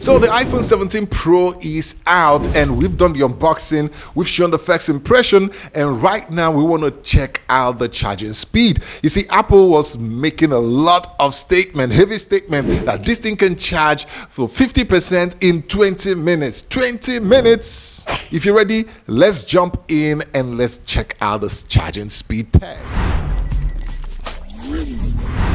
So the iPhone 17 Pro is out and we've done the unboxing, we've shown the first impression, and right now we want to check out the charging speed. You see, Apple was making a lot of heavy statement that this thing can charge for 50% in 20 minutes. 20 minutes! If you're ready, let's jump in and let's check out this charging speed test.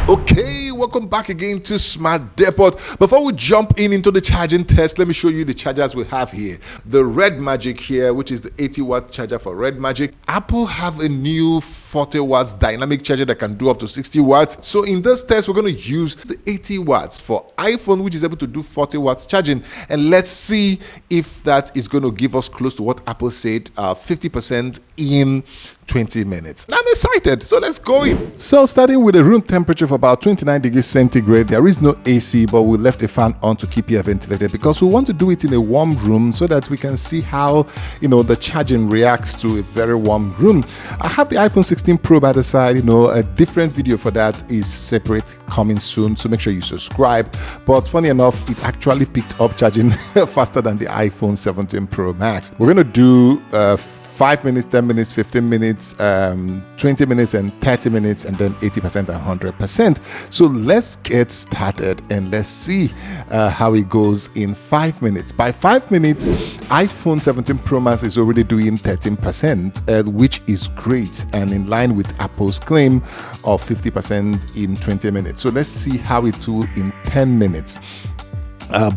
Okay, welcome back again to Smart Depot. Before we jump into the charging test, let me show you the chargers we have here. The Red Magic here, which is the 80-watt charger for Red Magic. Apple have a new 40 watts dynamic charger that can do up to 60 watts. So in this test, we're going to use the 80 watts for iPhone, which is able to do 40 watts charging. And let's see if that is going to give us close to what Apple said, 50% in 20 minutes. I'm excited, so let's go in. So starting with a room temperature of about 29 degrees centigrade, there is no AC, but we left a fan on to keep here ventilated because we want to do it in a warm room so that we can see how, the charging reacts to a very warm room. I have the iPhone 16 Pro by the side, a different video for that is separate coming soon, so make sure you subscribe. But funny enough, it actually picked up charging faster than the iPhone 17 Pro Max. We're going to do 5 minutes, 10 minutes, 15 minutes, 20 minutes, and 30 minutes, and then 80% and 100%. So let's get started and let's see how it goes in 5 minutes. By 5 minutes, iPhone 17 Pro Max is already doing 13%, which is great and in line with Apple's claim of 50% in 20 minutes. So let's see how it will in 10 minutes.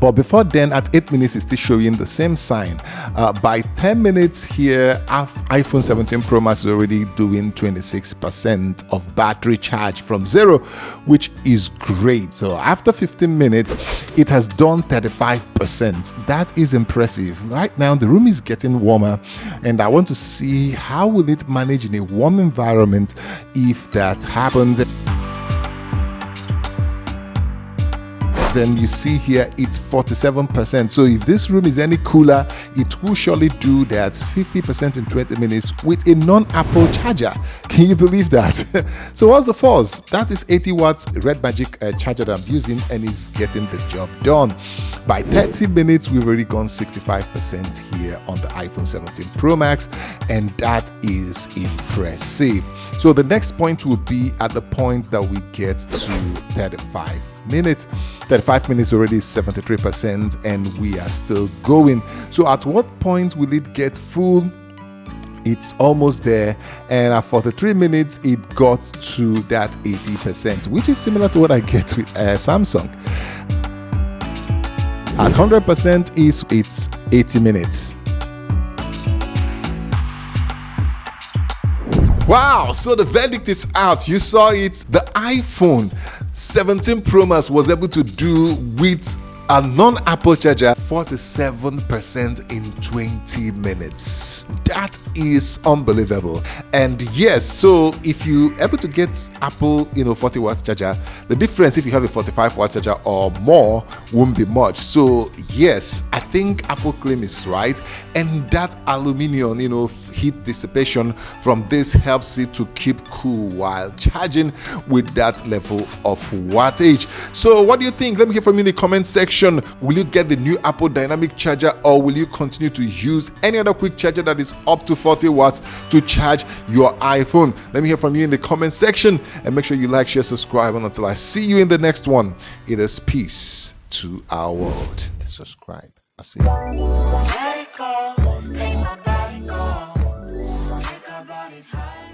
But before then, at 8 minutes, it's still showing the same sign. By 10 minutes here, iPhone 17 Pro Max is already doing 26% of battery charge from zero, which is great. So after 15 minutes, it has done 35%. That is impressive. Right now, the room is getting warmer, and I want to see how will it manage in a warm environment if that happens. Then you see here it's 47%. So if this room is any cooler, it will surely do that 50% in 20 minutes with a non-Apple charger. Can you believe that? So what's the force? That is 80 watts Red Magic charger that I'm using, and is getting the job done. By 30 minutes, we've already gone 65% here on the iPhone 17 Pro Max, and that is impressive. So the next point will be at the point that we get to 35 minutes. 35 minutes already is 73%, and we are still going. So at what point will it get full? It's almost there, and at 43 minutes it got to that 80%, which is similar to what I get with Samsung. At 100% it's 80 minutes. Wow, so the verdict is out. You saw it. The iPhone 17 Pro Max was able to do with a non-Apple charger 47% in 20 minutes. That is unbelievable. And yes, so if you're able to get Apple 40 watts charger, the difference if you have a 45 watt charger or more won't be much. So yes, I think Apple claim is right, and that aluminum heat dissipation from this helps it to keep cool while charging with that level of wattage. So what do you think? Let me hear from you in the comment section. Will you get the new Apple dynamic charger, or will you continue to use any other quick charger that is up to 40 watts to charge your iPhone? Let me hear from you in the comment section, and make sure you like, share, subscribe, and until I see you in the next one, it is peace to our world. Subscribe. I'll see you.